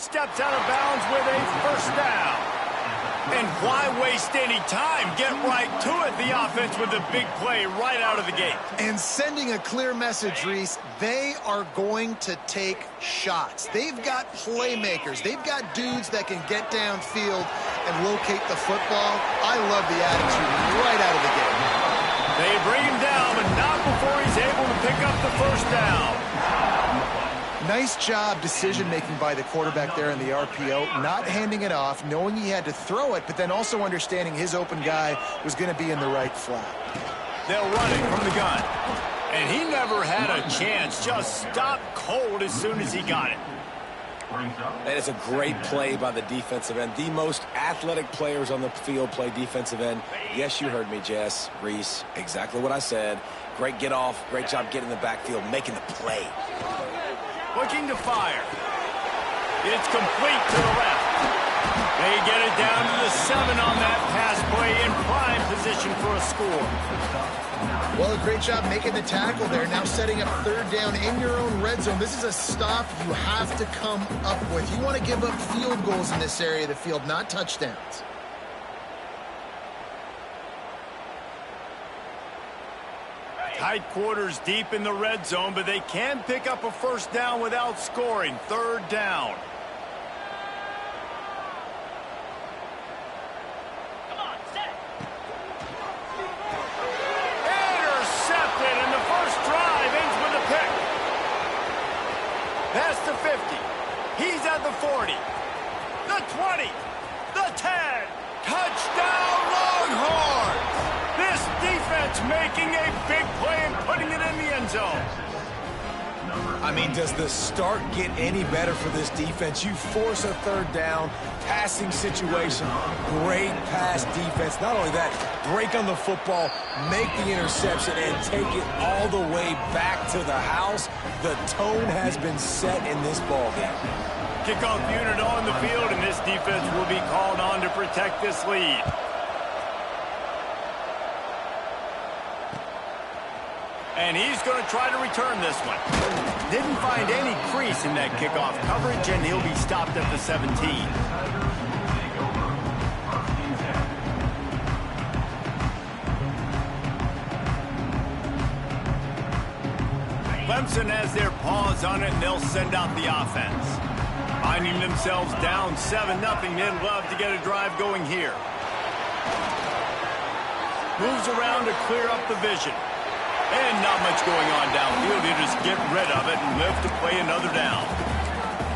steps out of bounds with a first down. And why waste any time? Get right to it, the offense, with a big play right out of the gate. And sending a clear message, Reese, they are going to take shots. They've got playmakers. They've got dudes that can get downfield and locate the football. I love the attitude right out of the gate. They bring him down, but not before he's able to pick up the first down. Nice job decision-making by the quarterback there in the RPO, not handing it off, knowing he had to throw it, but then also understanding his open guy was going to be in the right flat. They'll run it from the gun. And he never had a chance, just stopped cold as soon as he got it. That is a great play by the defensive end. The most athletic players on the field play defensive end. Yes, you heard me, Jess, Reese, exactly what I said. Great get off, great job getting in the backfield, making the play. Looking to fire. It's complete to the left. They get it down to the 7 on that pass play in prime position for a score. Well, a great job making the tackle there. Now setting up third down in your own red zone. This is a stop you have to come up with. You want to give up field goals in this area of the field, not touchdowns. Tight quarters deep in the red zone, but they can pick up a first down without scoring. Third down. Come on, set. Intercepted, and the first drive ends with a pick. Past the 50. He's at the 40. The 20. The 10. Touchdown, Longhorns! This defense making a big play and putting it in the end zone. I mean, does the start get any better for this defense? You force a third down, passing situation, great pass defense. Not only that, break on the football, make the interception, and take it all the way back to the house. The tone has been set in this ballgame. Kickoff unit on the field, and this defense will be called on to protect this lead. And he's going to try to return this one. Didn't find any crease in that kickoff coverage, and he'll be stopped at the 17. Clemson has their paws on it, and they'll send out the offense. Finding themselves down 7-0, they'd love to get a drive going here. Moves around to clear up the vision. And not much going on downfield. You just get rid of it and live to play another down.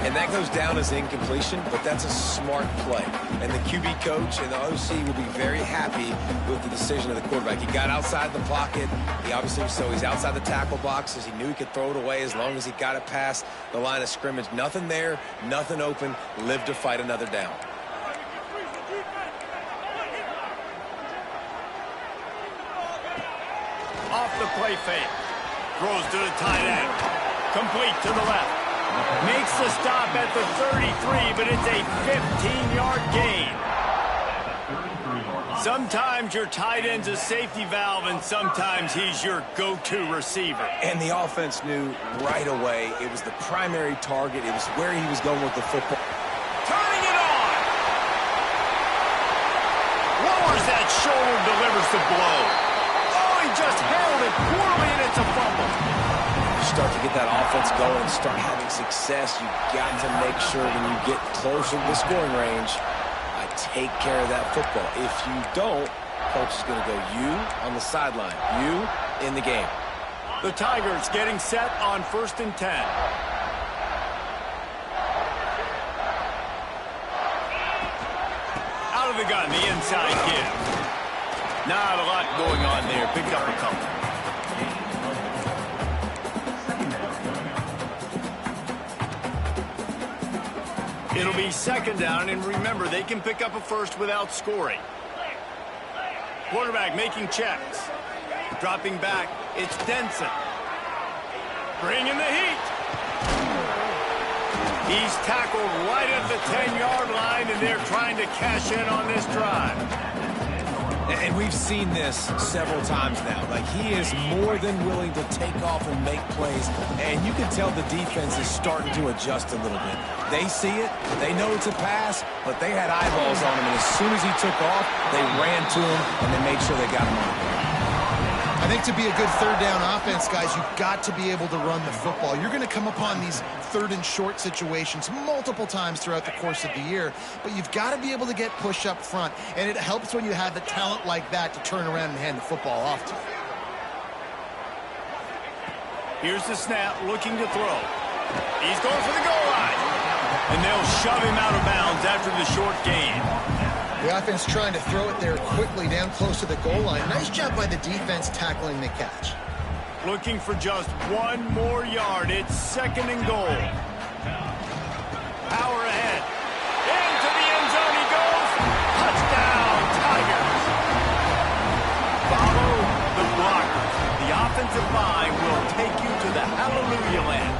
And that goes down as incompletion, but that's a smart play. And the QB coach and the OC will be very happy with the decision of the quarterback. He got outside the pocket. He obviously, so he's outside the tackle boxes. He knew he could throw it away as long as he got it past the line of scrimmage. Nothing there, nothing open. Live to fight another down. Off the play fake. Throws to the tight end. Complete to the left. Makes the stop at the 33, but it's a 15-yard gain. Sometimes your tight end's a safety valve, and sometimes he's your go-to receiver. And the offense knew right away it was the primary target. It was where he was going with the football. Turning it on. Lowers that shoulder, delivers the blow. He just handled it poorly, and it's a fumble. You start to get that offense going and start having success, you got to make sure when you get closer to the scoring range, I take care of that football. If you don't, coach is going to go you on the sideline, you in the game. The Tigers getting set on 1st and 10. Out of the gun, the inside give. Not a lot going on there. Picked up a couple. It'll be 2nd down, and remember, they can pick up a first without scoring. Quarterback making checks. Dropping back, it's Denson. Bringing the heat. He's tackled right at the 10-yard line, and they're trying to cash in on this drive. And we've seen this several times now. Like, he is more than willing to take off and make plays. And you can tell the defense is starting to adjust a little bit. They see it. They know it's a pass, but they had eyeballs on him. And as soon as he took off, they ran to him, and they made sure they got him on the ground. I think to be a good third down offense, guys, you've got to be able to run the football. You're going to come upon these third and short situations multiple times throughout the course of the year, but you've got to be able to get push up front, and it helps when you have the talent like that to turn around and hand the football off to. Here's the snap, looking to throw. He's going for the goal line, and they'll shove him out of bounds after the short gain. The offense trying to throw it there quickly down close to the goal line. Nice job by the defense tackling the catch. Looking for just one more yard. It's 2nd and goal. Power ahead. Into the end zone he goes. Touchdown, Tigers. Follow the blockers. The offensive line will take you to the hallelujah land.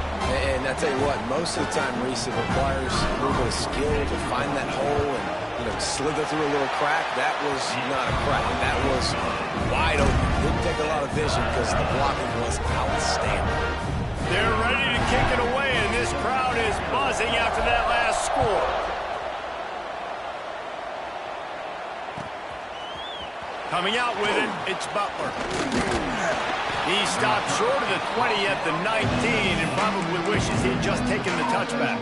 And I tell you what, most of the time, Reese, it requires a little bit of skill to find that hole and, slither through a little crack. That was not a crack. That was wide open. Didn't take a lot of vision because the blocking was outstanding. They're ready to kick it away, and this crowd is buzzing after that last score. Coming out with it, it's Butler. He stopped short of the 20 at the 19 and probably wishes he'd just taken the touchback.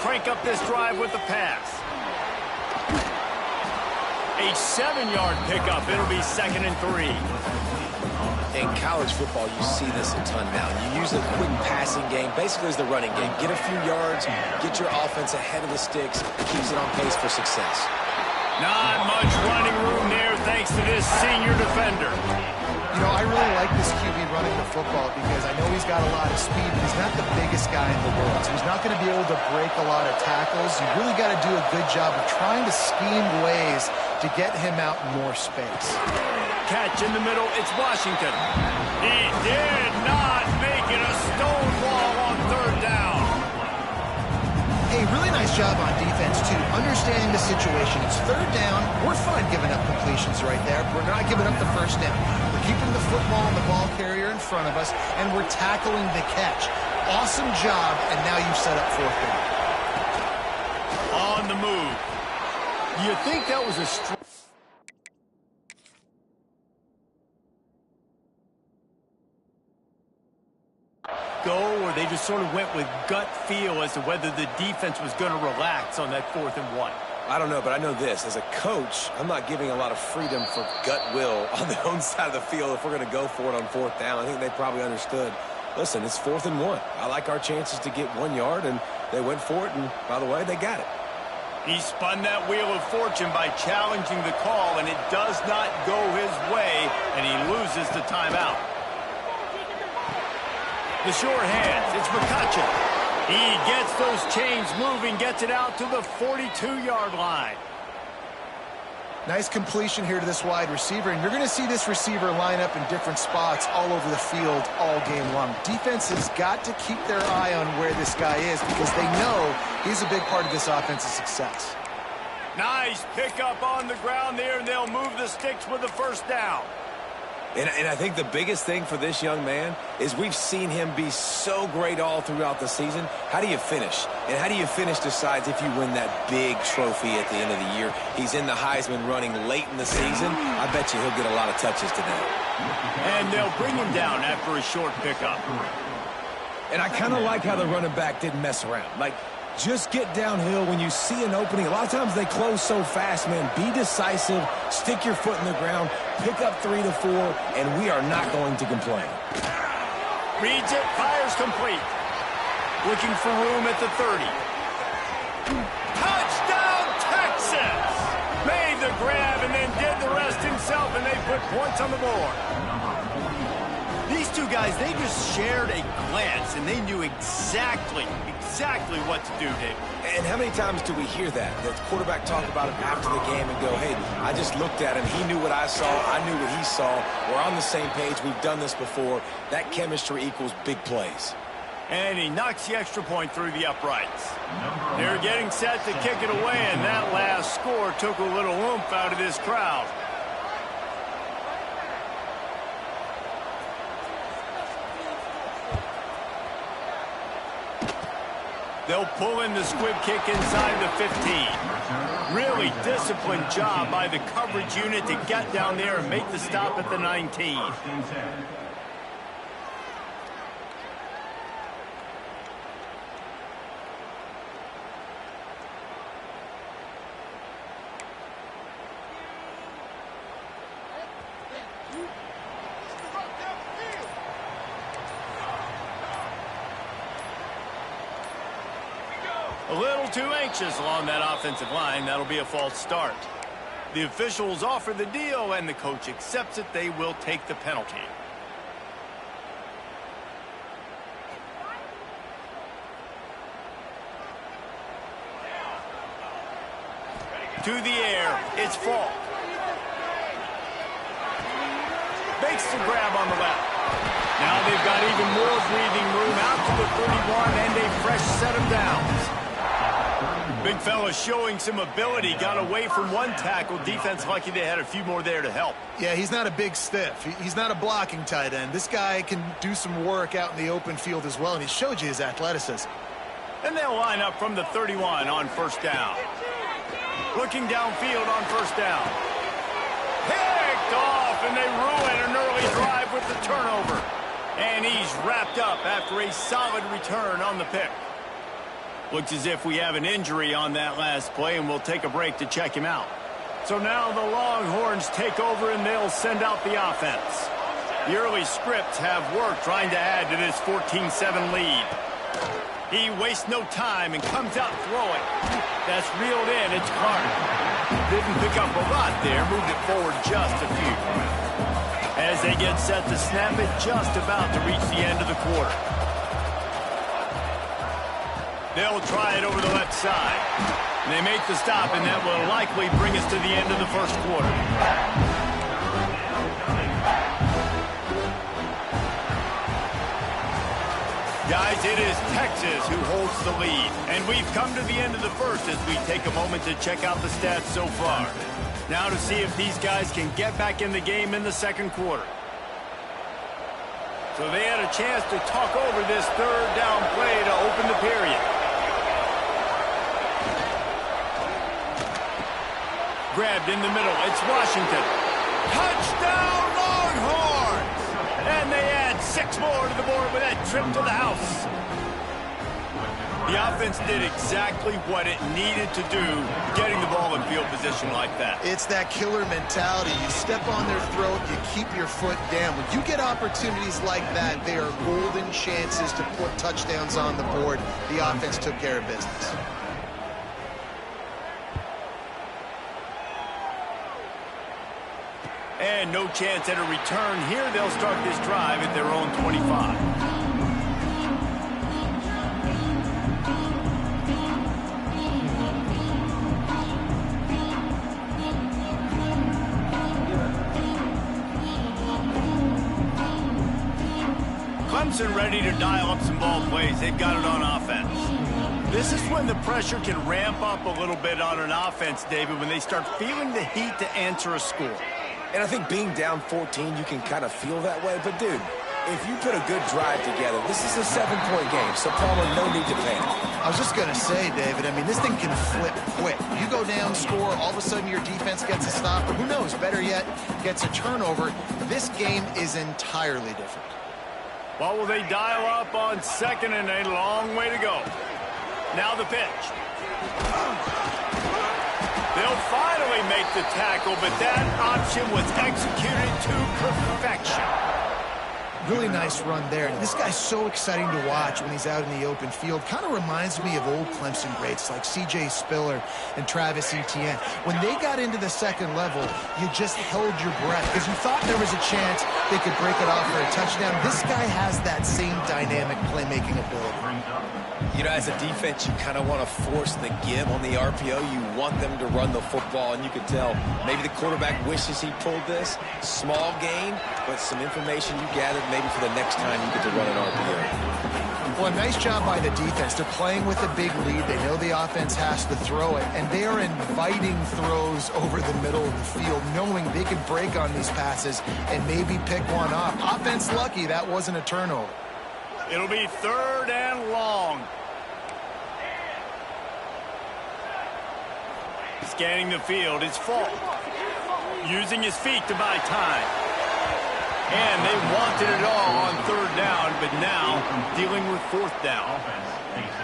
Crank up this drive with the pass. A 7-yard pickup. It'll be 2nd and 3. In college football, you see this a ton now. You use the quick passing game, basically as the running game. Get a few yards, get your offense ahead of the sticks, keeps it on pace for success. Not much running room there thanks to this senior defender. I really like this QB running the football because I know he's got a lot of speed, but he's not the biggest guy in the world. So he's not going to be able to break a lot of tackles. You really got to do a good job of trying to scheme ways to get him out in more space. Catch in the middle. It's Washington. He did not make it a stonewall on 3rd down. Hey, really nice job on defense, too. Understanding the situation. It's 3rd down. We're fine giving up completions right there. We're not giving up the 1st down. We're keeping the football and the ball carrier in front of us, and we're tackling the catch. Awesome job, and now you've set up 4th down. On the move. You think that was a go, or they just sort of went with gut feel as to whether the defense was going to relax on that 4th and 1? I don't know, but I know this. As a coach, I'm not giving a lot of freedom for gut will on their own side of the field if we're going to go for it on 4th down. I think they probably understood, listen, it's 4th and 1. I like our chances to get 1 yard, and they went for it, and by the way, they got it. He spun that wheel of fortune by challenging the call, and it does not go his way, and he loses the timeout. The short hands, it's McCutcheon. He gets those chains moving, gets it out to the 42-yard line. Nice completion here to this wide receiver, and you're going to see this receiver line up in different spots all over the field all game long. Defense has got to keep their eye on where this guy is because they know he's a big part of this offense's success. Nice pickup on the ground there, and they'll move the sticks with the 1st down. And I think the biggest thing for this young man is we've seen him be so great all throughout the season. How do you finish? And how do you finish decides if you win that big trophy at the end of the year. He's in the Heisman running late in the season. I bet you he'll get a lot of touches today. And they'll bring him down after a short pickup. And I kind of like how the running back didn't mess around. Like, just get downhill when you see an opening. A lot of times they close so fast, man. Be decisive, stick your foot in the ground, pick up 3 to 4, and we are not going to complain. Reads it, fires complete. Looking for room at the 30. Touchdown, Texas! Made the grab and then did the rest himself, and they put points on the board. These two guys, they just shared a glance, and they knew exactly what to do, Dave. And how many times do we hear that? The quarterback talk about it after the game and go, hey, I just looked at him. He knew what I saw. I knew what he saw. We're on the same page. We've done this before. That chemistry equals big plays. And he knocks the extra point through the uprights. They're getting set to kick it away, and that last score took a little oomph out of this crowd. They'll pull in the squib kick inside the 15. Really disciplined job by the coverage unit to get down there and make the stop at the 19. A little too anxious along that offensive line. That'll be a false start. The officials offer the deal, and the coach accepts it. They will take the penalty. To the air. It's Falk. Makes the grab on the left. Now they've got even more breathing room out to the 31 and a fresh set of downs. Big fella showing some ability. Got away from one tackle. Defense lucky they had a few more there to help. Yeah, he's not a big stiff. He's not a blocking tight end. This guy can do some work out in the open field as well, and he showed you his athleticism. And they'll line up from the 31 on first down. Looking downfield on first down. Picked off, and they ruin an early drive with the turnover. And he's wrapped up after a solid return on the pick. Looks as if we have an injury on that last play, and we'll take a break to check him out. So now the Longhorns take over, and they'll send out the offense. The early scripts have worked trying to add to this 14-7 lead. He wastes no time and comes out throwing. That's reeled in. It's Clark. Didn't pick up a lot there. Moved it forward just a few. As they get set to snap it, just about to reach the end of the quarter. They'll try it over the left side. They make the stop, and that will likely bring us to the end of the first quarter. Guys, it is Texas who holds the lead. And we've come to the end of the first as we take a moment to check out the stats so far. Now to see if these guys can get back in the game in the second quarter. So they had a chance to talk over this third down play to open the period. Grabbed in the middle. It's Washington. Touchdown, Longhorns! And they add 6 more to the board with that trip to the house. The offense did exactly what it needed to do, getting the ball in field position like that. It's that killer mentality. You step on their throat, you keep your foot down. When you get opportunities like that, they are golden chances to put touchdowns on the board. The offense took care of business. And no chance at a return here. They'll start this drive at their own 25. Clemson ready to dial up some ball plays. They've got it on offense. This is when the pressure can ramp up a little bit on an offense, David, when they start feeling the heat to answer a score. And I think being down 14, you can kind of feel that way. But, dude, if you put a good drive together, this is a 7-point game, so Palmer, no need to panic. I was just going to say, David, I mean, this thing can flip quick. You go down, score, all of a sudden your defense gets a stop, or who knows, better yet, gets a turnover. This game is entirely different. What will they dial up on second, and a long way to go? Now the pitch. They'll finally make the tackle, but that option was executed to perfection. Really nice run there. And this guy's so exciting to watch when he's out in the open field. Kind of reminds me of old Clemson greats like C.J. Spiller and Travis Etienne. When they got into the second level, you just held your breath because you thought there was a chance they could break it off for a touchdown. This guy has that same dynamic playmaking ability. You know, as a defense, you kind of want to force the give on the RPO. You want them to run the football, and you can tell maybe the quarterback wishes he pulled this. Small gain, but some information you gathered maybe for the next time you get to run an RPO. Well, a nice job by the defense. They're playing with a big lead. They know the offense has to throw it, and they are inviting throws over the middle of the field, knowing they can break on these passes and maybe pick one off. Offense lucky that wasn't a turnover. It'll be 3rd and long. Scanning the field, it's Falk. Using his feet to buy time. And they wanted it all on 3rd down, but now dealing with 4th down.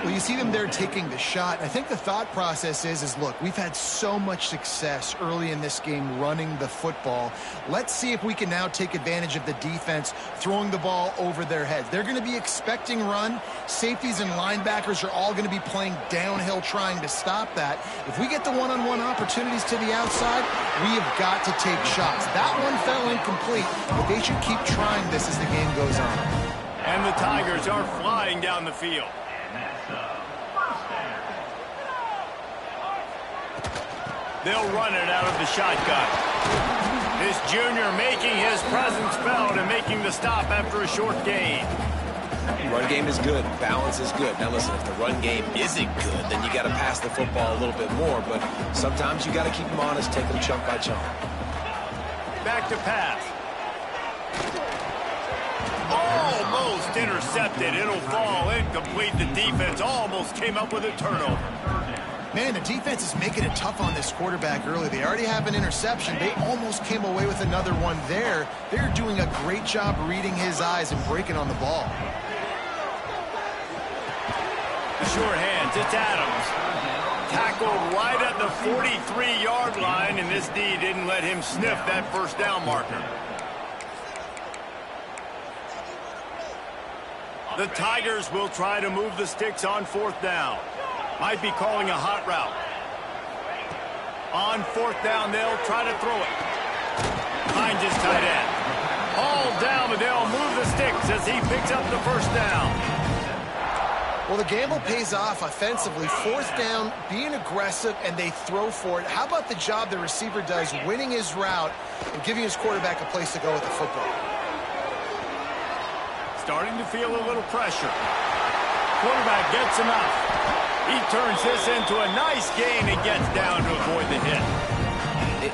Well, you see them there taking the shot. I think the thought process is, look, we've had so much success early in this game running the football. Let's see if we can now take advantage of the defense throwing the ball over their heads. They're going to be expecting run. Safeties and linebackers are all going to be playing downhill trying to stop that. If we get the one-on-one opportunities to the outside, we have got to take shots. That one fell incomplete, but they should keep trying this as the game goes on. And the Tigers are flying down the field. They'll run it out of the shotgun. This junior making his presence felt and making the stop after a short gain. Run game is good. Balance is good. Now listen, if the run game isn't good, then you got to pass the football a little bit more. But sometimes you got to keep them honest, take them chunk by chunk. Back to pass. Almost intercepted. It'll fall incomplete. The defense almost came up with a turnover. Man, the defense is making it tough on this quarterback early. They already have an interception. They almost came away with another one there. They're doing a great job reading his eyes and breaking on the ball. The short hands, it's Adams. Tackled right at the 43-yard line, and this D didn't let him sniff that 1st down marker. The Tigers will try to move the sticks on 4th down. Might be calling a hot route. On 4th down, they'll try to throw it. Finds his tight end. Hauled down, but they'll move the sticks as he picks up the 1st down. Well, the gamble pays off offensively. 4th down, being aggressive, and they throw for it. How about the job the receiver does, winning his route and giving his quarterback a place to go with the football? Starting to feel a little pressure. Quarterback gets enough. He turns this into a nice gain and gets down to avoid the hit.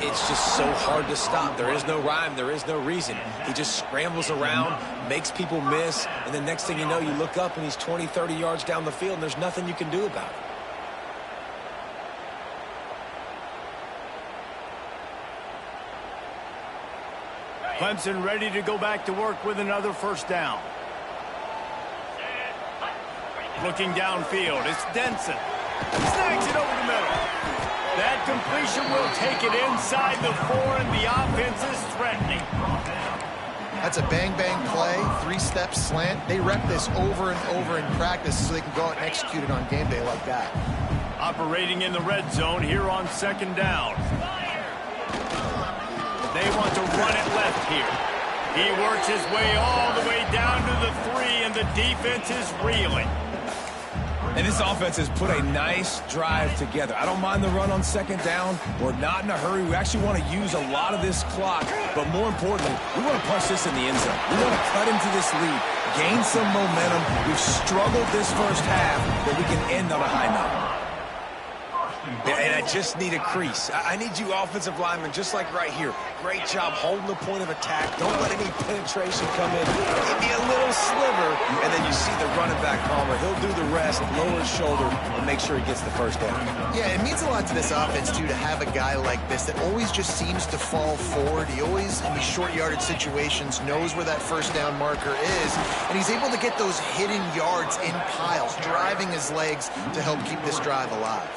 It's just so hard to stop. There is no rhyme. There is no reason. He just scrambles around, makes people miss, and the next thing you know, you look up and he's 20, 30 yards down the field, and there's nothing you can do about it. Clemson ready to go back to work with another 1st down. Looking downfield, it's Denson. Snags it over the middle. That completion will take it inside the 4, and the offense is threatening. That's a bang-bang play, 3-step slant. They rep this over and over in practice so they can go out and execute it on game day like that. Operating in the red zone here on 2nd down. They want to run it left here. He works his way all the way down to the 3, and the defense is reeling. And this offense has put a nice drive together. I don't mind the run on 2nd down. We're not in a hurry. We actually want to use a lot of this clock. But more importantly, we want to punch this in the end zone. We want to cut into this lead, gain some momentum. We've struggled this 1st half, but we can end on a high note. And I just need a crease. I need you offensive linemen, just like right here. Great job holding the point of attack. Don't let any penetration come in. Give me a little sliver, and then you see the running back, Palmer. He'll do the rest, lower his shoulder, and make sure he gets the 1st down. Yeah, it means a lot to this offense, too, to have a guy like this that always just seems to fall forward. He always, in these short yardage situations, knows where that 1st down marker is, and he's able to get those hidden yards in piles, driving his legs to help keep this drive alive.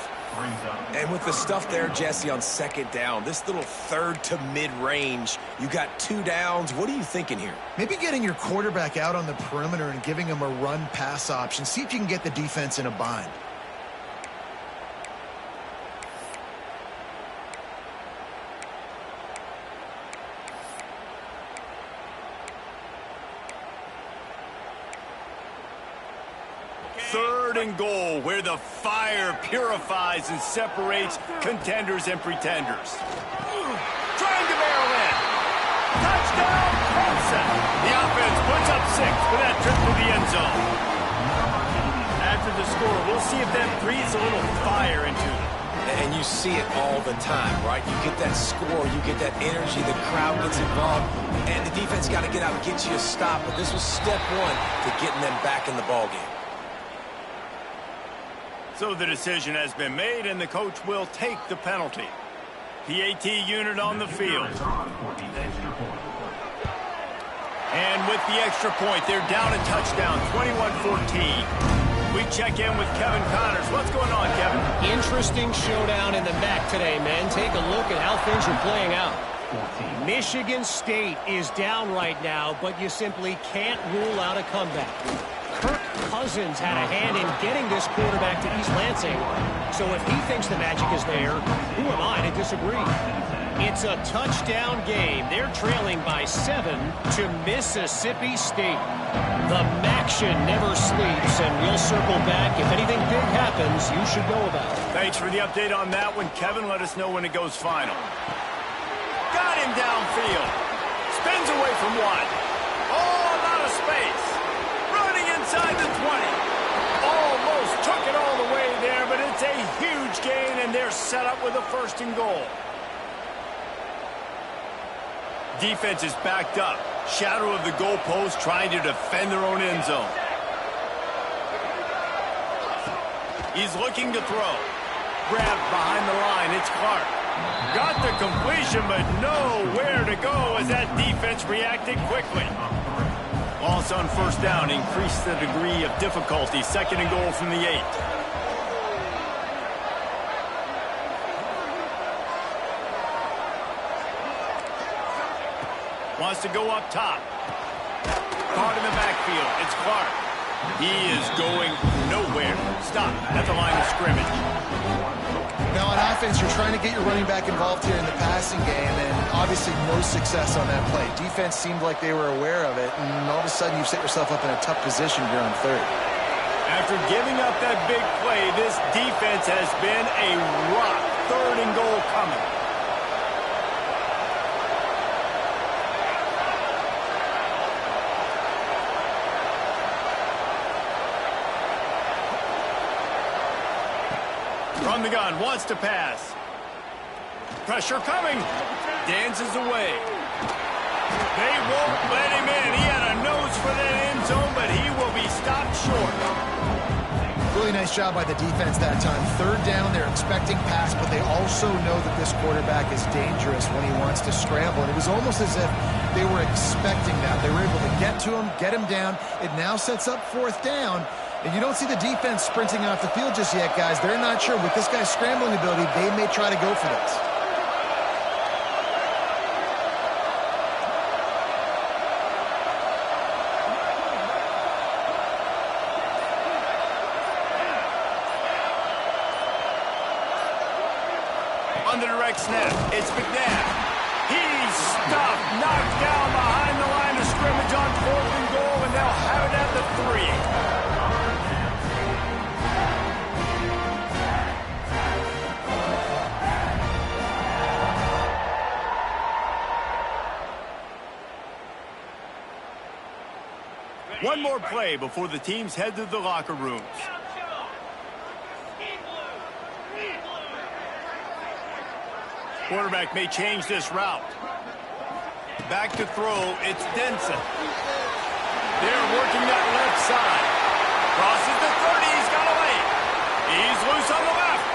And with the stuff there, Jesse, on second down, this little third to mid-range, you got 2 downs. What are you thinking here? Maybe getting your quarterback out on the perimeter and giving him a run-pass option. See if you can get the defense in a bind. Third and goal, where the fire purifies and separates contenders and pretenders. Trying to barrel in. Touchdown, Clemson. The offense puts up 6 with that trip to the end zone. After the score, we'll see if that breathes a little fire into them. And you see it all the time, right? You get that score, you get that energy, the crowd gets involved, and the defense got to get out and get you a stop. But this was step 1 to getting them back in the ballgame. So the decision has been made, and the coach will take the penalty. PAT unit on the field. And with the extra point, they're down a touchdown, 21-14. We check in with Kevin Connors. What's going on, Kevin? Interesting showdown in the MAC today, men. Take a look at how things are playing out. Michigan State is down right now, but you simply can't rule out a comeback. Kirk Cousins had a hand in getting this quarterback to East Lansing, so if he thinks the magic is there, who am I to disagree? It's a touchdown game. They're trailing by 7 to Mississippi State. The MACtion never sleeps, and we'll circle back. If anything big happens, you should know about it. Thanks for the update on that one, Kevin. Let us know when it goes final. Got him downfield. Spins away from one. Oh, a lot of space. Running inside the 20. Almost took it all the way there, but it's a huge gain, and they're set up with a 1st and goal. Defense is backed up. Shadow of the goalpost, trying to defend their own end zone. He's looking to throw. Grabbed behind the line. It's Clark. Got the completion, but nowhere to go as that defense reacted quickly. Loss on 1st down. Increased the degree of difficulty. 2nd and goal from the 8. Wants to go up top. Caught in the backfield. It's Clark. He is going nowhere. Stop at the line of scrimmage. Now on offense, you're trying to get your running back involved here in the passing game, and obviously no success on that play. Defense seemed like they were aware of it, and all of a sudden you've set yourself up in a tough position here on 3rd. After giving up that big play, this defense has been a rock. 3rd and goal coming. From the gun, wants to pass. Pressure coming. Dances away. They won't let him in. He had a nose for that end zone, but he will be stopped short. Really nice job by the defense that time. 3rd down, they're expecting pass, but they also know that this quarterback is dangerous when he wants to scramble. And it was almost as if they were expecting that. They were able to get to him, get him down. It now sets up 4th down. And you don't see the defense sprinting off the field just yet, guys. They're not sure. With this guy's scrambling ability, they may try to go for this. On the direct snap, it's McNabb. He's stuffed, knocked down behind the line of scrimmage on 4th and goal, and they'll have it at the 3. One more play before the teams head to the locker rooms. Quarterback may change this route. Back to throw, it's Denson. They're working that left side. Crosses the 30, he's got away. He's loose on the left.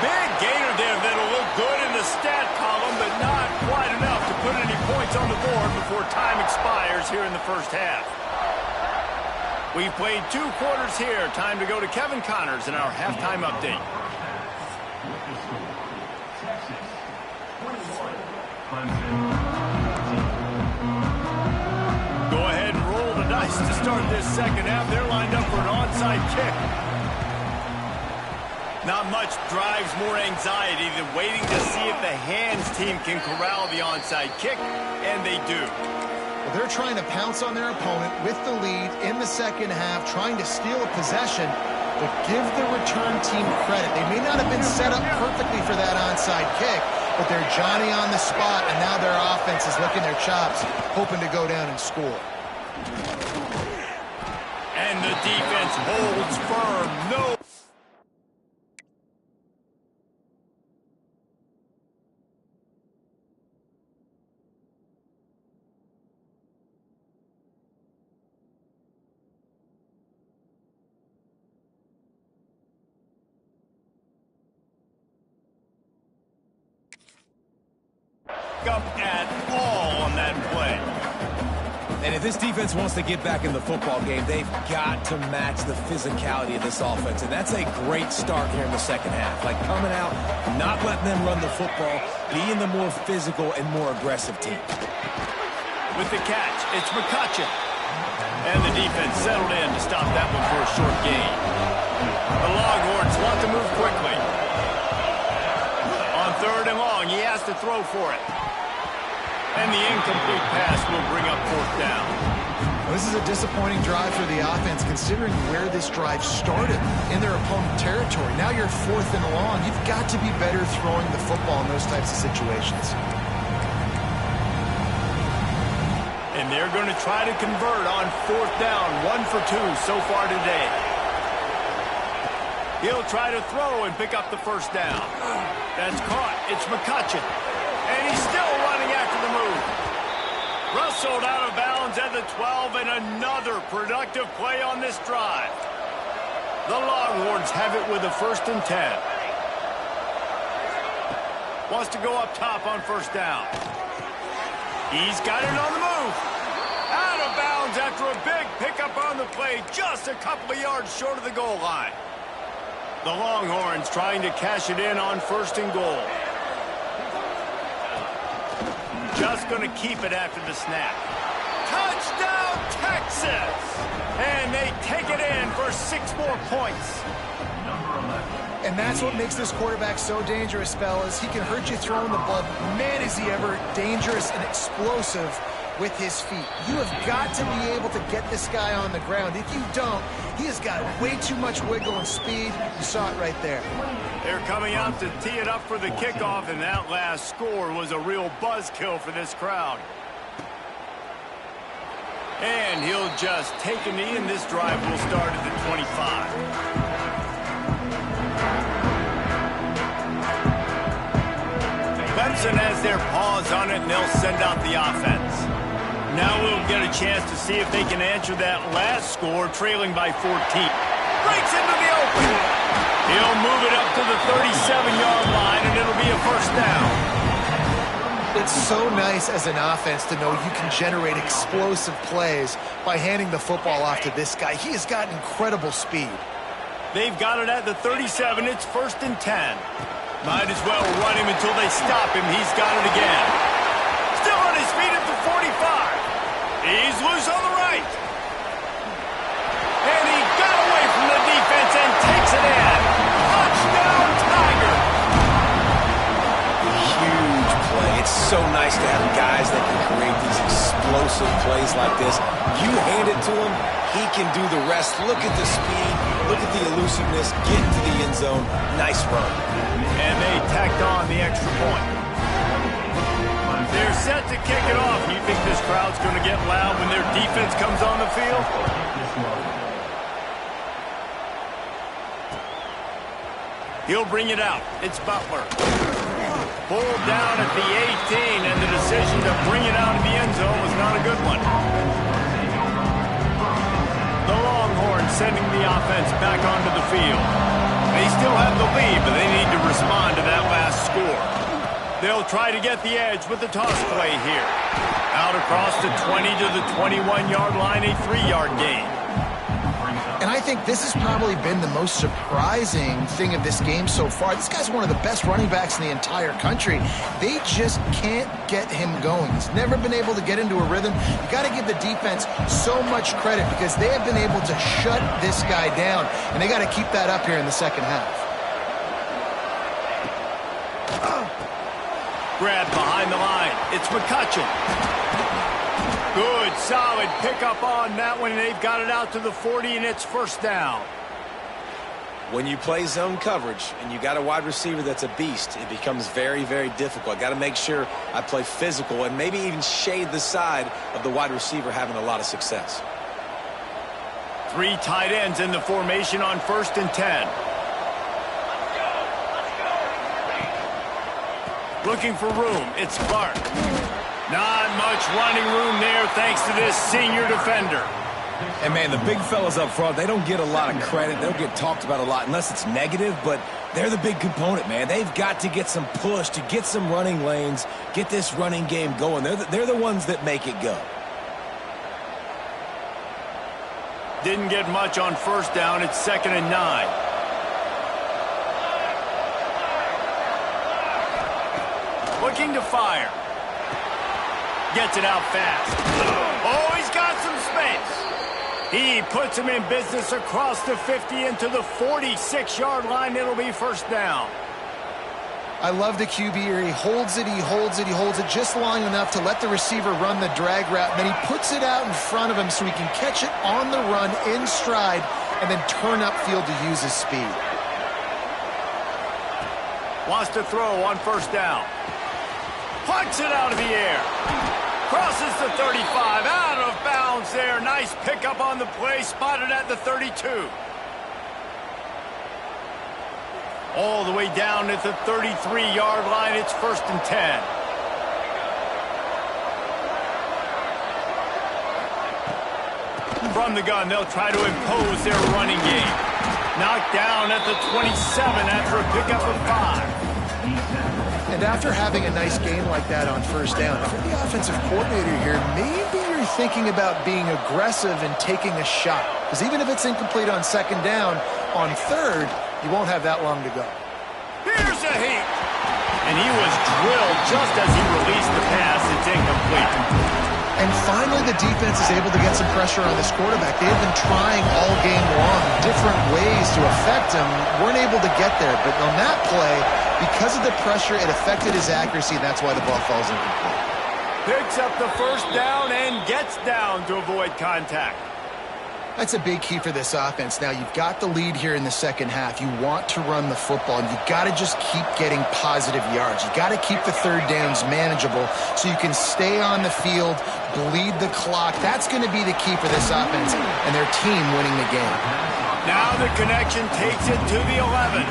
Big gainer there that'll look good in the stat column, but not quite enough to put any points on the board before time expires here in the 1st half. We've played 2 quarters here. Time to go to Kevin Connors in our halftime update. Go ahead and roll the dice to start this second half. They're lined up for an onside kick. Not much drives more anxiety than waiting to see if the hands team can corral the onside kick, and they do. Well, they're trying to pounce on their opponent with the lead in the second half, trying to steal a possession, but give the return team credit. They may not have been set up perfectly for that onside kick, but they're Johnny on the spot, and now their offense is licking their chops, hoping to go down and score. And the defense holds firm. No. Up at all on that play. And if this defense wants to get back in the football game, they've got to match the physicality of this offense. And that's a great start here in the second half. Like coming out, not letting them run the football, being the more physical and more aggressive team. With the catch, it's McCutcheon. And the defense settled in to stop that one for a short gain. The Longhorns want to move quickly. On 3rd and long, he has to throw for it. And the incomplete pass will bring up 4th down. Well, this is a disappointing drive for the offense, considering where this drive started in their opponent territory. Now you're 4th and long. You've got to be better throwing the football in those types of situations. And they're going to try to convert on 4th down. 1 for 2 so far today. He'll try to throw and pick up the 1st down. That's caught. It's McCutcheon. And he's still running after the move. Rustled out of bounds at the 12, and another productive play on this drive. The Longhorns have it with a 1st and 10. Wants to go up top on 1st down. He's got it on the move. Out of bounds after a big pickup on the play, just a couple of yards short of the goal line. The Longhorns trying to cash it in on 1st and goal. Just going to keep it after the snap. Touchdown, Texas! And they take it in for 6 more points. And that's what makes this quarterback so dangerous, fellas. He can hurt you throwing the ball. Man, is he ever dangerous and explosive with his feet. You have got to be able to get this guy on the ground. If you don't, he has got way too much wiggle and speed. You saw it right there. They're coming out to tee it up for the kickoff, and that last score was a real buzzkill for this crowd. And he'll just take a knee, and this drive will start at the 25. Clemson has their paws on it, and they'll send out the offense. Now we'll get a chance to see if they can answer that last score, trailing by 14. Breaks into the open. He'll move it up to the 37-yard line, and it'll be a 1st down. It's so nice as an offense to know you can generate explosive plays by handing the football off to this guy. He has got incredible speed. They've got it at the 37. It's 1st and 10. Might as well run him until they stop him. He's got it again. Still on his feet at the 45. He's loose on the right. And he got away from the defense and takes it in. Touchdown, Tiger. Huge play. It's so nice to have guys that can create these explosive plays like this. You hand it to him, he can do the rest. Look at the speed. Look at the elusiveness. Get into the end zone. Nice run. And they tacked on the extra point. They're set to kick it off. You think this crowd's going to get loud when their defense comes on the field? He'll bring it out. It's Butler. Pulled down at the 18, and the decision to bring it out of the end zone was not a good one. The Longhorns sending the offense back onto the field. They still have the lead, but they need to respond to that last score. They'll try to get the edge with the toss play here. Out across the 20 to the 21-yard line, a 3-yard gain. And I think this has probably been the most surprising thing of this game so far. This guy's one of the best running backs in the entire country. They just can't get him going. He's never been able to get into a rhythm. You got to give the defense so much credit because they have been able to shut this guy down, and they got to keep that up here in the second half. Grab behind the line. It's McCutcheon. Good, solid pickup on that one, and they've got it out to the 40, and it's first down. When you play zone coverage and you got a wide receiver that's a beast, it becomes very, very difficult. I got to make sure I play physical and maybe even shade the side of the wide receiver having a lot of success. 3 tight ends in the formation on 1st and 10. Looking for room. It's Clark. Not much running room there thanks to this senior defender. And, man, the big fellas up front, they don't get a lot of credit. They'll get talked about a lot unless it's negative, but they're the big component, man. They've got to get some push to get some running lanes, get this running game going. They're the ones that make it go. Didn't get much on 1st down. It's 2nd and 9. Looking to fire. Gets it out fast. Oh, he's got some space. He puts him in business across the 50 into the 46-yard line. It'll be first down. I love the QB here. He holds it, he holds it, he holds it just long enough to let the receiver run the drag route. And then he puts it out in front of him so he can catch it on the run in stride and then turn upfield to use his speed. Wants to throw on 1st down. Punts it out of the air. Crosses the 35. Out of bounds there. Nice pickup on the play. Spotted at the 32. All the way down at the 33-yard line. It's 1st and 10. From the gun, they'll try to impose their running game. Knocked down at the 27 after a pickup of 5. And after having a nice game like that on 1st down, if you're the offensive coordinator here, maybe you're thinking about being aggressive and taking a shot. Because even if it's incomplete on 2nd down, on 3rd, you won't have that long to go. Here's a heat. And he was drilled just as he released the pass. It's incomplete. And finally, the defense is able to get some pressure on this quarterback. They have been trying all game long different ways to affect him. Weren't able to get there. But on that play, because of the pressure, it affected his accuracy, and that's why the ball falls incomplete. Picks up the 1st down and gets down to avoid contact. That's a big key for this offense. Now, you've got the lead here in the second half. You want to run the football, and you've got to just keep getting positive yards. You've got to keep the 3rd downs manageable so you can stay on the field, bleed the clock. That's going to be the key for this offense and their team winning the game. Now the connection takes it to the 11.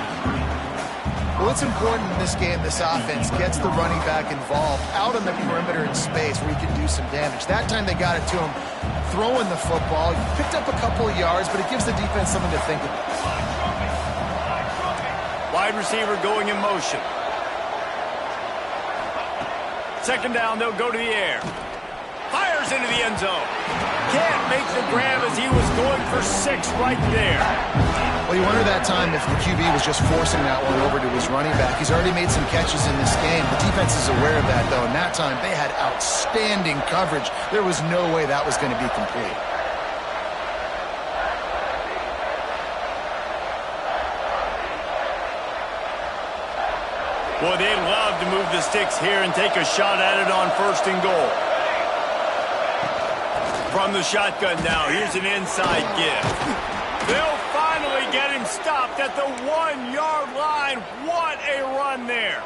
Well, it's important in this game this offense gets the running back involved out on the perimeter in space where he can do some damage. That time they got it to him throwing the football. He picked up a couple of yards, but it gives the defense something to think about. Wide receiver going in motion. 2nd down, they'll go to the air. Fires into the end zone. Can't make the grab as he was going for 6 right there. Well, you wonder that time if the QB was just forcing that one over to his running back. He's already made some catches in this game. The defense is aware of that, though, and that time they had outstanding coverage. There was no way that was going to be complete. Boy, they'd love to move the sticks here and take a shot at it on 1st and goal. From the shotgun now, here's an inside give. They'll finally get him stopped at the 1-yard line. What a run there.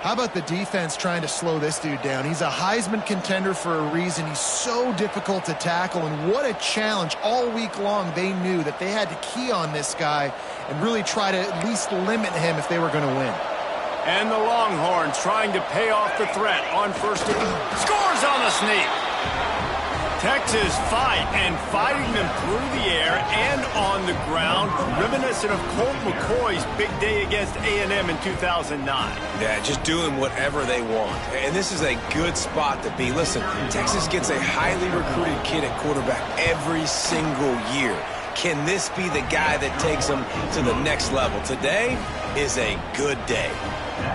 How about the defense trying to slow this dude down? He's a Heisman contender for a reason. He's so difficult to tackle, and what a challenge. All week long, they knew that they had to key on this guy and really try to at least limit him if they were going to win. And the Longhorns trying to pay off the threat on 1st and scores on the sneak. Texas fighting them through the air and on the ground, reminiscent of Colt McCoy's big day against A&M in 2009. Yeah, just doing whatever they want. And this is a good spot to be. Listen, Texas gets a highly recruited kid at quarterback every single year. Can this be the guy that takes them to the next level? Today is a good day.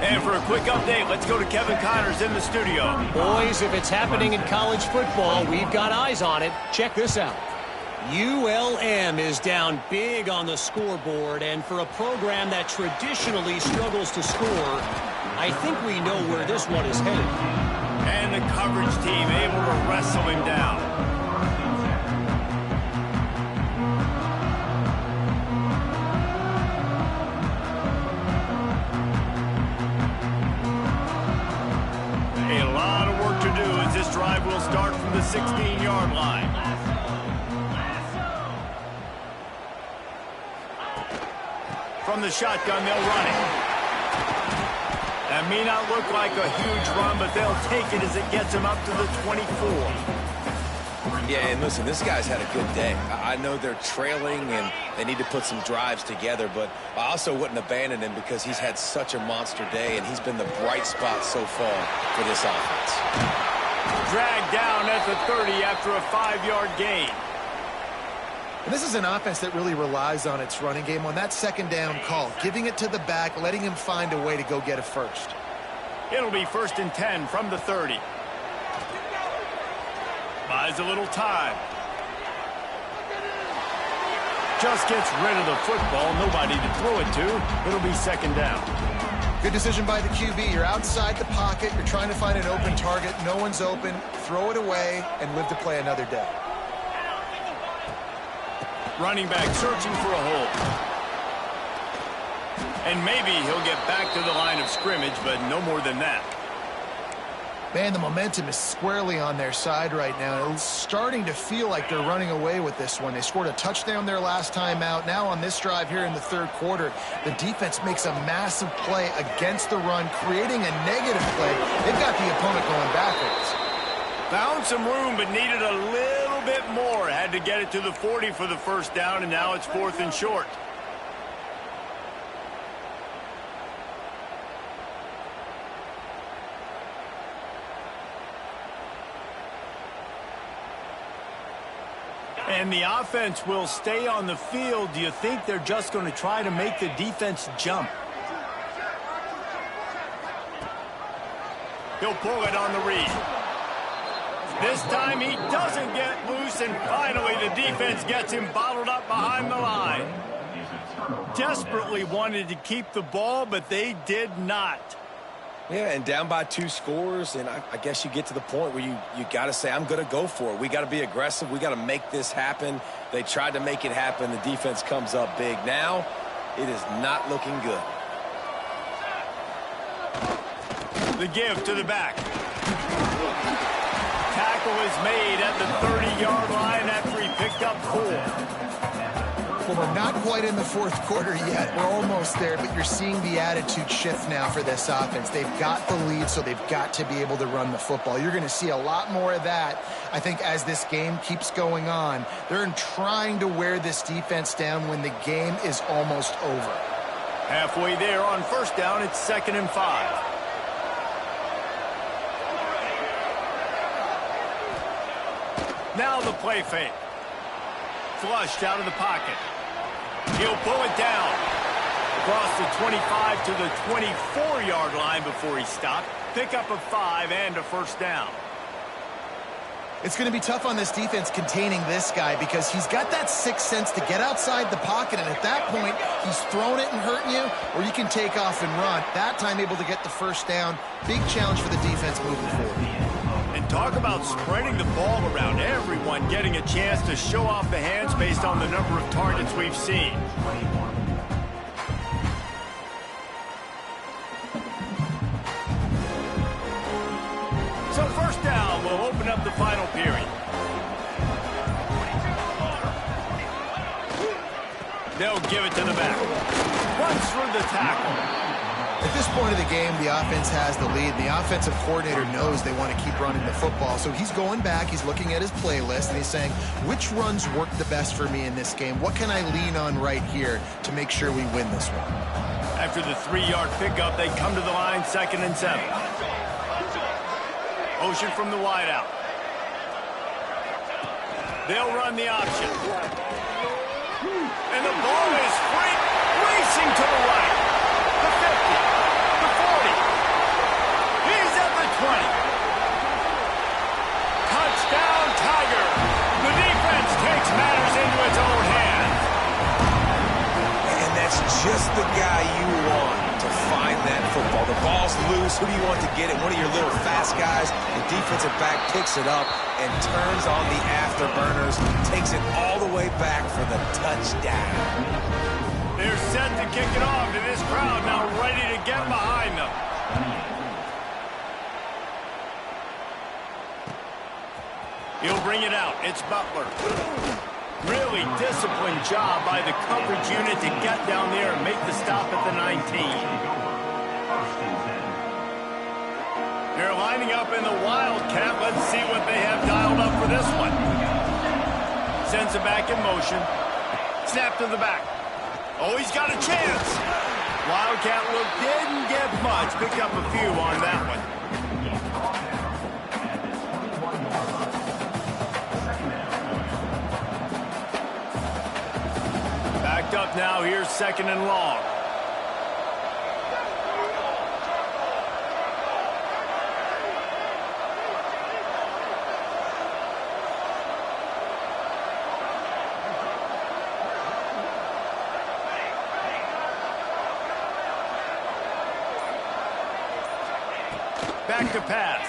And for a quick update, let's go to Kevin Connors in the studio. Boys, if it's happening in college football, we've got eyes on it. Check this out. ULM is down big on the scoreboard, and for a program that traditionally struggles to score, I think we know where this one is headed. And the coverage team able to wrestle him down. A lot of work to do as this drive will start from the 16-yard line. From the shotgun, they'll run it. That may not look like a huge run, but they'll take it as it gets them up to the 24. Yeah, and listen, this guy's had a good day. I know they're trailing and they need to put some drives together, but I also wouldn't abandon him because he's had such a monster day, and he's been the bright spot so far for this offense. Dragged down at the 30 after a 5-yard gain. And this is an offense that really relies on its running game on that second down call, giving it to the back, letting him find a way to go get a first. It'll be 1st and 10 from the 30. Buys a little time. Just gets rid of the football. Nobody to throw it to. It'll be 2nd down. Good decision by the QB. You're outside the pocket. You're trying to find an open target. No one's open. Throw it away and live to play another day. Running back searching for a hole. And maybe he'll get back to the line of scrimmage, but no more than that. Man, the momentum is squarely on their side right now. It's starting to feel like they're running away with this one. They scored a touchdown their last time out. Now on this drive here in the 3rd quarter, the defense makes a massive play against the run, creating a negative play. They've got the opponent going backwards. Found some room, but needed a little bit more. Had to get it to the 40 for the 1st down, and now it's 4th and short. And the offense will stay on the field. Do you think they're just going to try to make the defense jump? He'll pull it on the read. This time he doesn't get loose, and finally the defense gets him bottled up behind the line. Desperately wanted to keep the ball, but they did not. Yeah, and down by 2 scores, and I guess you get to the point where you got to say, I'm going to go for it. We got to be aggressive. We got to make this happen. They tried to make it happen. The defense comes up big. Now, it is not looking good. The give to the back. Tackle is made at the 30-yard line after he picked up 4. Well, we're not quite in the 4th quarter yet. We're almost there, but you're seeing the attitude shift now for this offense. They've got the lead, so they've got to be able to run the football. You're going to see a lot more of that, I think, as this game keeps going on. They're trying to wear this defense down when the game is almost over. Halfway there on 1st down, it's 2nd and 5. Now the play fake. Flushed out of the pocket. He'll pull it down. Across the 25 to the 24-yard line before he stopped. Pick up of 5 and a 1st down. It's going to be tough on this defense containing this guy because he's got that 6th sense to get outside the pocket, and at that point, he's throwing it and hurting you, or you can take off and run. That time able to get the 1st down. Big challenge for the defense moving forward. And talk about spreading the ball around. Everyone getting a chance to show off the hands based on the number of targets we've seen. So 1st down will open up the final period. They'll give it to the back. Runs through the tackle. At this point of the game, the offense has the lead. The offensive coordinator knows they want to keep running the football. So he's going back, he's looking at his playlist, and he's saying, which runs work the best for me in this game? What can I lean on right here to make sure we win this one? After the 3-yard pickup, they come to the line, 2nd and 7. Motion from the wideout. They'll run the option. And the ball is free, racing to the right. The 50, the 40. He's at the 20. Touchdown, Tiger. The defense takes matters into its own hands. And that's just the guy you want to find that football. The ball's loose. Who do you want to get it? One of your little fast guys. The defensive back picks it up and turns on the afterburners, takes it all the way back for the touchdown. They're set to kick it off, and this crowd now ready to get behind them. He'll bring it out. It's Butler. Really disciplined job by the coverage unit to get down there and make the stop at the 19. They're lining up in the Wildcat. Let's see what they have dialed up for this one. Sends it back in motion. Snap to the back. Oh, he's got a chance. Wildcat look didn't get much. Picked up a few on that one. Backed up now. Here's 2nd and long. Back to pass.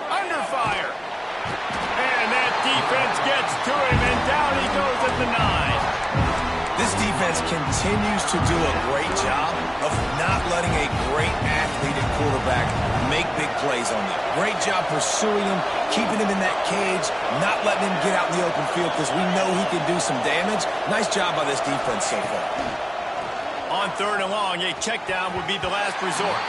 Under fire. And that defense gets to him, and down he goes at the 9. This defense continues to do a great job of not letting a great athlete and quarterback make big plays on them. Great job pursuing him, keeping him in that cage, not letting him get out in the open field because we know he can do some damage. Nice job by this defense so far. On 3rd and long, a check down would be the last resort.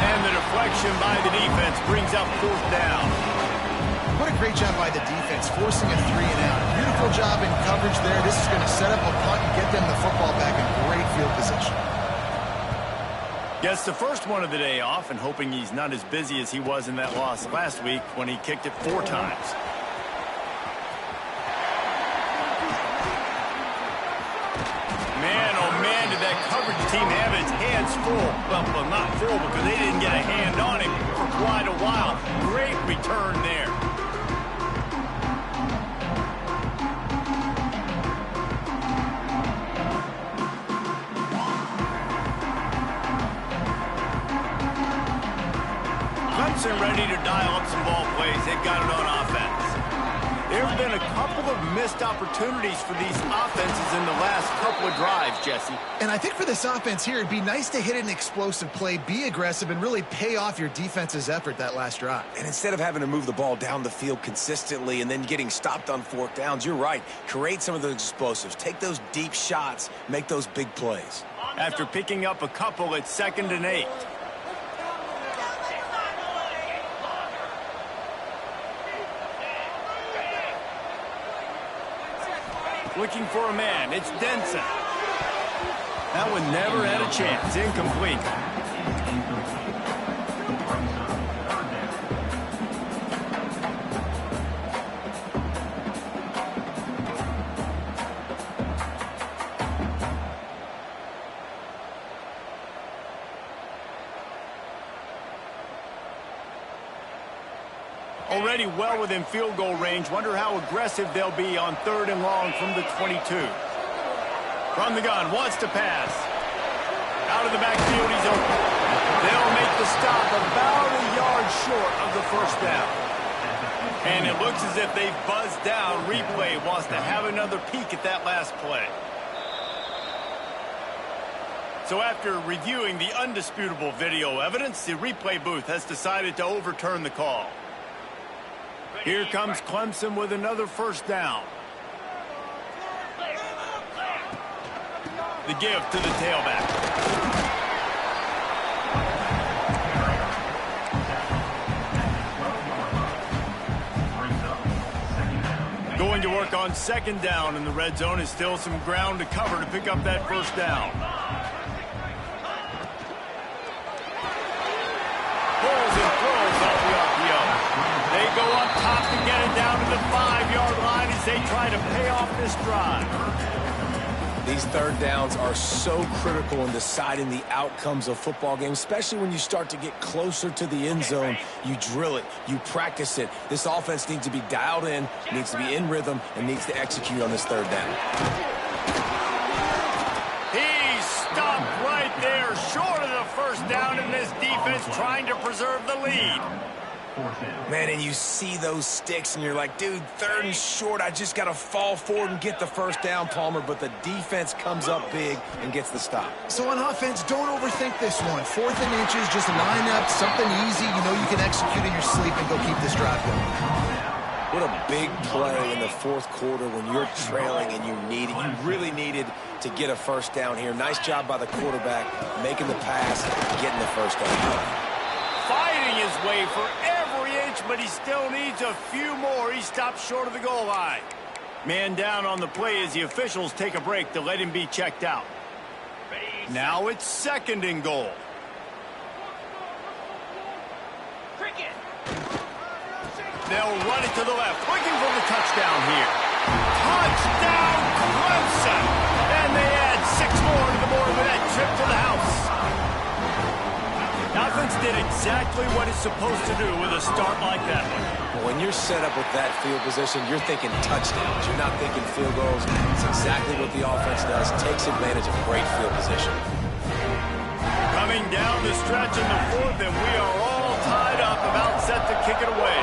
And the deflection by the defense brings up 4th down. What a great job by the defense, forcing a 3-and-out. Beautiful job in coverage there. This is going to set up a punt and get them the football back in great field position. Gets the first one of the day off and hoping he's not as busy as he was in that loss last week when he kicked it 4 times. Man, oh man, did that coverage team have its hands full. Well, not full because they didn't get a hand on him for quite a while. Great return there. Clemson ready to dial up some ball plays. They've got it on offense. There have been a couple of missed opportunities for these offenses in the last couple of drives, Jesse. And I think for this offense here, it'd be nice to hit an explosive play, be aggressive, and really pay off your defense's effort that last drive. And instead of having to move the ball down the field consistently and then getting stopped on 4th downs, you're right. Create some of those explosives. Take those deep shots. Make those big plays. After picking up a couple, it's 2nd and 8. Looking for a man. It's Denson. That one never had a chance. Incomplete. Already well within field goal range. Wonder how aggressive they'll be on 3rd and long from the 22. From the gun, wants to pass. Out of the backfield, he's open. They'll make the stop about a yard short of the 1st down. And it looks as if they've buzzed down. Replay wants to have another peek at that last play. So after reviewing the undisputable video evidence, the replay booth has decided to overturn the call. Here comes Clemson with another 1st down. The give to the tailback. Going to work on 2nd down in the red zone. Is still some ground to cover to pick up that 1st down. Pulls and throws off the RPO. They go up top to get it down to the 5-yard line as they try to pay off this drive. These third downs are so critical in deciding the outcomes of football games, especially when you start to get closer to the end zone. You drill it, you practice it. This offense needs to be dialed in, needs to be in rhythm, and needs to execute on this third down. He's stopped right there, short of the first down, in this defense trying to preserve the lead. Man, and you see those sticks, and you're like, dude, third and short, I just got to fall forward and get the first down, Palmer, but the defense comes up big and gets the stop. So on offense, don't overthink this one. 4th and inches, just line up, something easy. You know you can execute in your sleep and go keep this drive going. What a big play in the fourth quarter when you're trailing and you really needed to get a first down here. Nice job by the quarterback, making the pass, getting the first down. Fighting his way for every inch, but he still needs a few more. He stopped short of the goal line. Man down on the play as the officials take a break to let him be checked out. Now it's 2nd and goal. They'll run it to the left, looking for the touchdown here. Touchdown, Clemson! And they add 6 more to the board with that trip to the house. Offense did exactly what it's supposed to do with a start like that one. When you're set up with that field position, you're thinking touchdowns. You're not thinking field goals. It's exactly what the offense does. Takes advantage of great field position. Coming down the stretch in the 4th, and we are all tied up, about set to kick it away.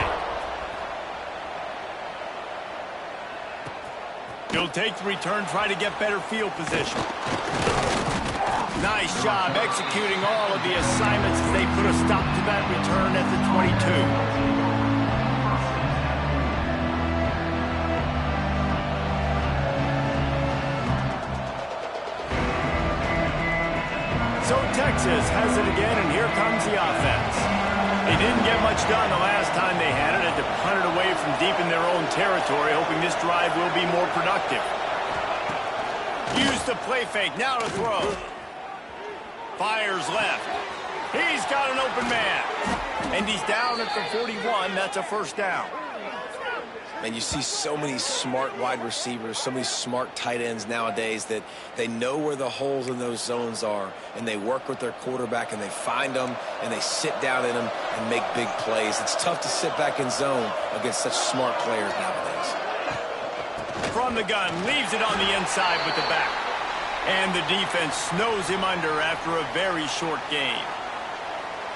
He'll take the return, try to get better field position. Nice job executing all of the assignments as they put a stop to that return at the 22. So Texas has it again, and here comes the offense. They didn't get much done the last time they had it. Had to punt it away from deep in their own territory, hoping this drive will be more productive. Use the play fake, now to throw. Fires left. He's got an open man. And he's down at the 41. That's a first down. And you see so many smart wide receivers, so many smart tight ends nowadays that they know where the holes in those zones are, and they work with their quarterback, and they find them, and they sit down in them and make big plays. It's tough to sit back in zone against such smart players nowadays. From the gun, leaves it on the inside with the back. And the defense snows him under after a very short game.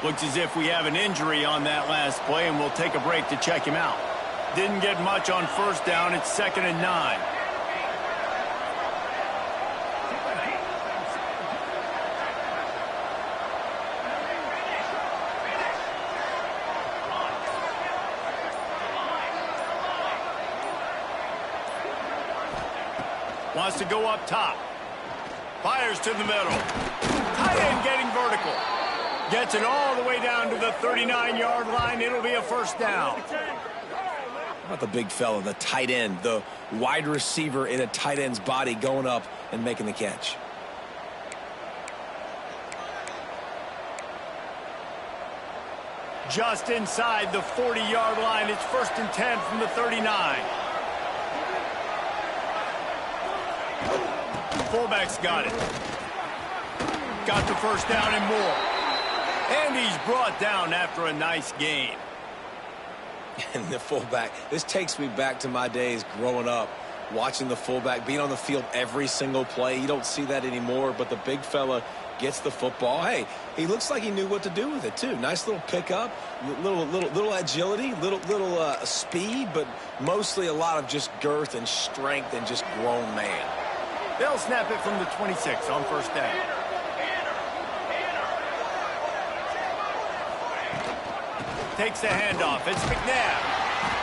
Looks as if we have an injury on that last play, and we'll take a break to check him out. Didn't get much on first down. It's 2nd and 9. Wants to go up top. Fires to the middle. Tight end getting vertical. Gets it all the way down to the 39-yard line. It'll be a first down. How about the big fella, the tight end, the wide receiver in a tight end's body going up and making the catch. Just inside the 40-yard line. It's 1st and 10 from the 39. Fullback's got it. Got the first down and more. And he's brought down after a nice game. And the fullback, this takes me back to my days growing up, watching the fullback being on the field every single play. You don't see that anymore, but the big fella gets the football. Hey, he looks like he knew what to do with it too. Nice little pickup, little agility, little speed, but mostly a lot of just girth and strength and just grown man. They'll snap it from the 26 on first down. Takes the handoff. It's McNabb.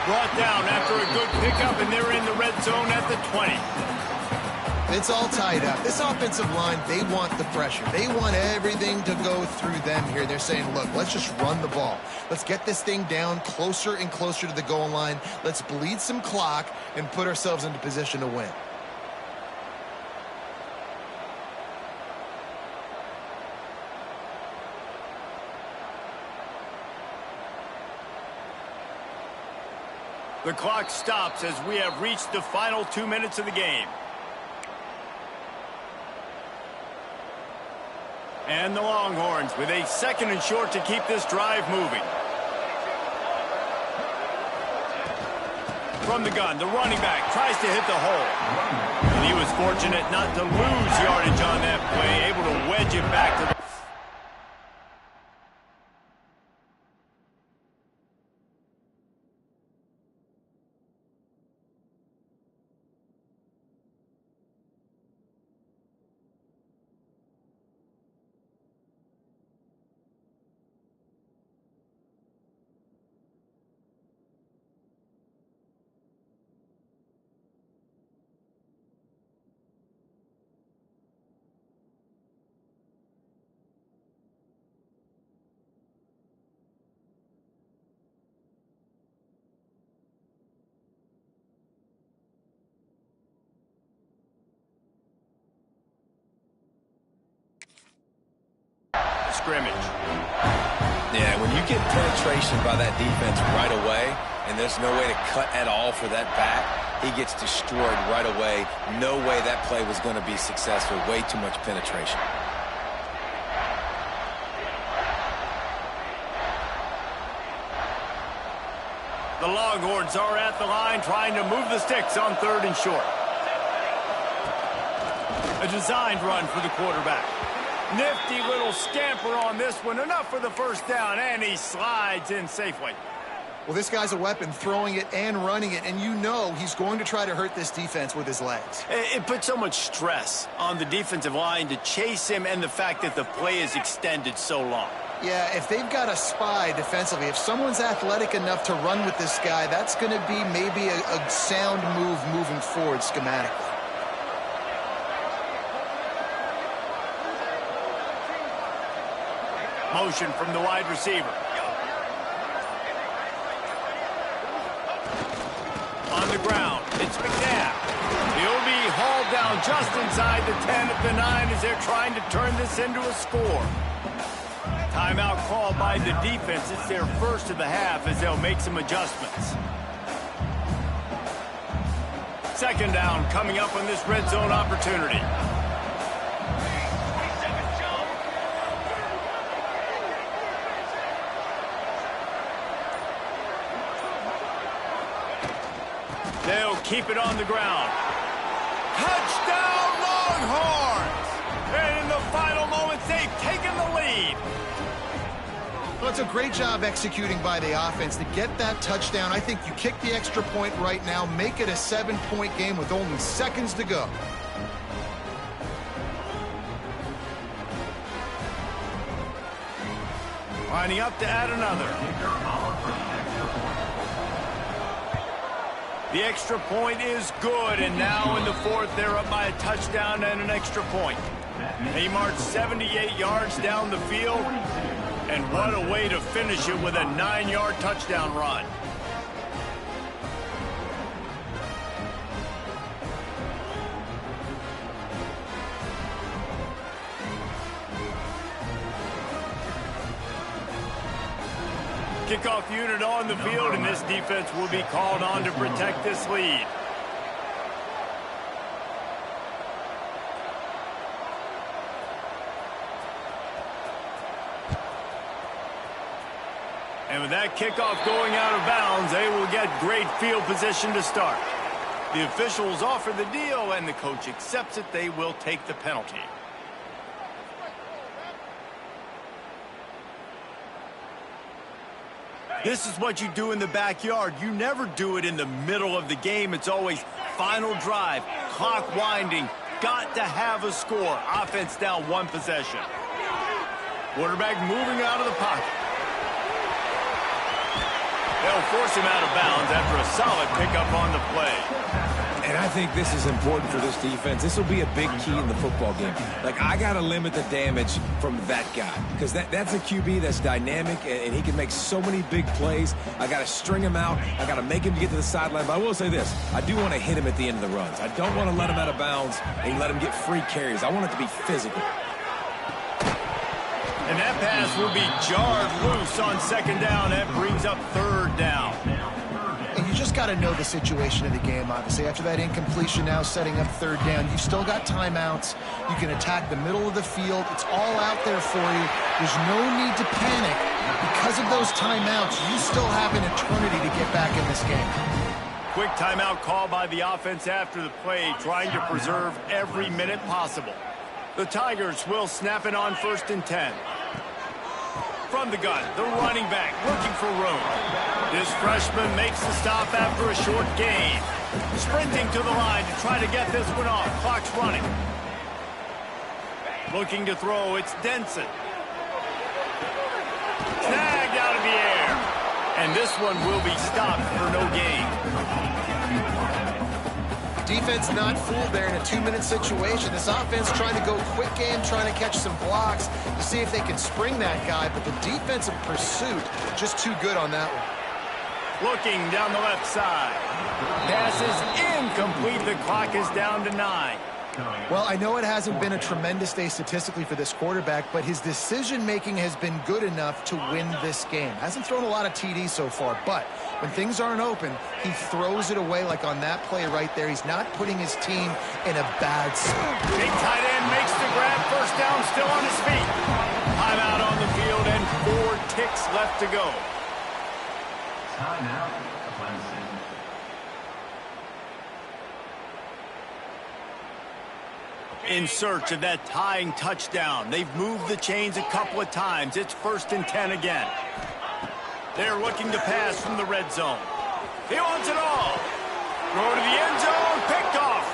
Brought down after a good pickup, and they're in the red zone at the 20. It's all tied up. This offensive line, they want the pressure. They want everything to go through them here. They're saying, look, let's just run the ball. Let's get this thing down closer and closer to the goal line. Let's bleed some clock and put ourselves into position to win. The clock stops as we have reached the final 2 minutes of the game. And the Longhorns with a 2nd and short to keep this drive moving. From the gun, the running back tries to hit the hole. And he was fortunate not to lose yardage on that play, able to wedge it back to the... scrimmage. Yeah, when you get penetration by that defense right away, and there's no way to cut at all for that back, he gets destroyed right away. No way that play was going to be successful. Way too much penetration. The Longhorns are at the line trying to move the sticks on 3rd and short. A designed run for the quarterback. Nifty little scamper on this one. Enough for the first down, and he slides in safely. Well, this guy's a weapon, throwing it and running it, and you know he's going to try to hurt this defense with his legs. It puts so much stress on the defensive line to chase him, and the fact that the play is extended so long. Yeah, if they've got a spy defensively, if someone's athletic enough to run with this guy, that's going to be maybe a sound move moving forward schematically. Motion from the wide receiver. On the ground, it's McNabb. He'll be hauled down just inside the 10 at the 9 as they're trying to turn this into a score. Timeout called by the defense. It's their first of the half as they'll make some adjustments. 2nd down coming up on this red zone opportunity. They'll keep it on the ground. Touchdown, Longhorns! And in the final moments, they've taken the lead. Well, it's a great job executing by the offense to get that touchdown. I think you kick the extra point right now, make it a 7-point game with only seconds to go. Lining up to add another. The extra point is good, and now in the 4th, they're up by a touchdown and an extra point. They march 78 yards down the field, and what a way to finish it with a 9-yard touchdown run. Kickoff unit on the field, and this defense will be called on to protect this lead. And with that kickoff going out of bounds, they will get great field position to start. The officials offer the deal, and the coach accepts it. They will take the penalty. This is what you do in the backyard. You never do it in the middle of the game. It's always final drive, clock winding, got to have a score. Offense down 1 possession. Quarterback moving out of the pocket. They'll force him out of bounds after a solid pickup on the play. And I think this is important for this defense. This will be a big key in the football game. Like, I got to limit the damage from that guy because that's a QB that's dynamic, and he can make so many big plays. I got to string him out. I got to make him get to the sideline. But I will say this. I do want to hit him at the end of the runs. I don't want to let him out of bounds and let him get free carries. I want it to be physical. And that pass will be jarred loose on 2nd down. That brings up 3rd down. And you just got to know the situation of the game, obviously. After that incompletion now setting up third down, you've still got timeouts. You can attack the middle of the field. It's all out there for you. There's no need to panic. Because of those timeouts, you still have an eternity to get back in this game. Quick timeout call by the offense after the play, trying to preserve every minute possible. The Tigers will snap it on 1st and 10. From the gun, the running back looking for room. This freshman makes the stop after a short gain. Sprinting to the line to try to get this one off. Clock's running. Looking to throw, it's Denson. Snagged out of the air. And this one will be stopped for no gain. Defense not fooled there in a 2-minute situation. This offense trying to go quick game, trying to catch some blocks to see if they can spring that guy, but the defensive pursuit just too good on that one. Looking down the left side. Pass is incomplete. The clock is down to 9. Well, I know it hasn't been a tremendous day statistically for this quarterback, but his decision-making has been good enough to win this game. Hasn't thrown a lot of TDs so far, but when things aren't open, he throws it away like on that play right there. He's not putting his team in a bad spot. Big tight end makes the grab. First down, still on his feet. Timeout on the field and 4 ticks left to go. Timeout, Clemson. In search of that tying touchdown. They've moved the chains a couple of times. It's 1st and 10 again. They're looking to pass from the red zone. He wants it all. Throw to the end zone. Picked off.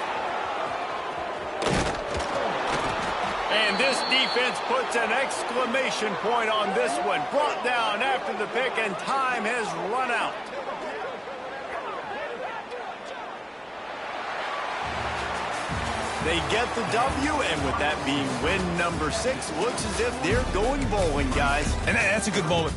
And this defense puts an exclamation point on this one. Brought down after the pick, and time has run out. They get the W, and with that being win number 6, looks as if they're going bowling, guys. And that's a good moment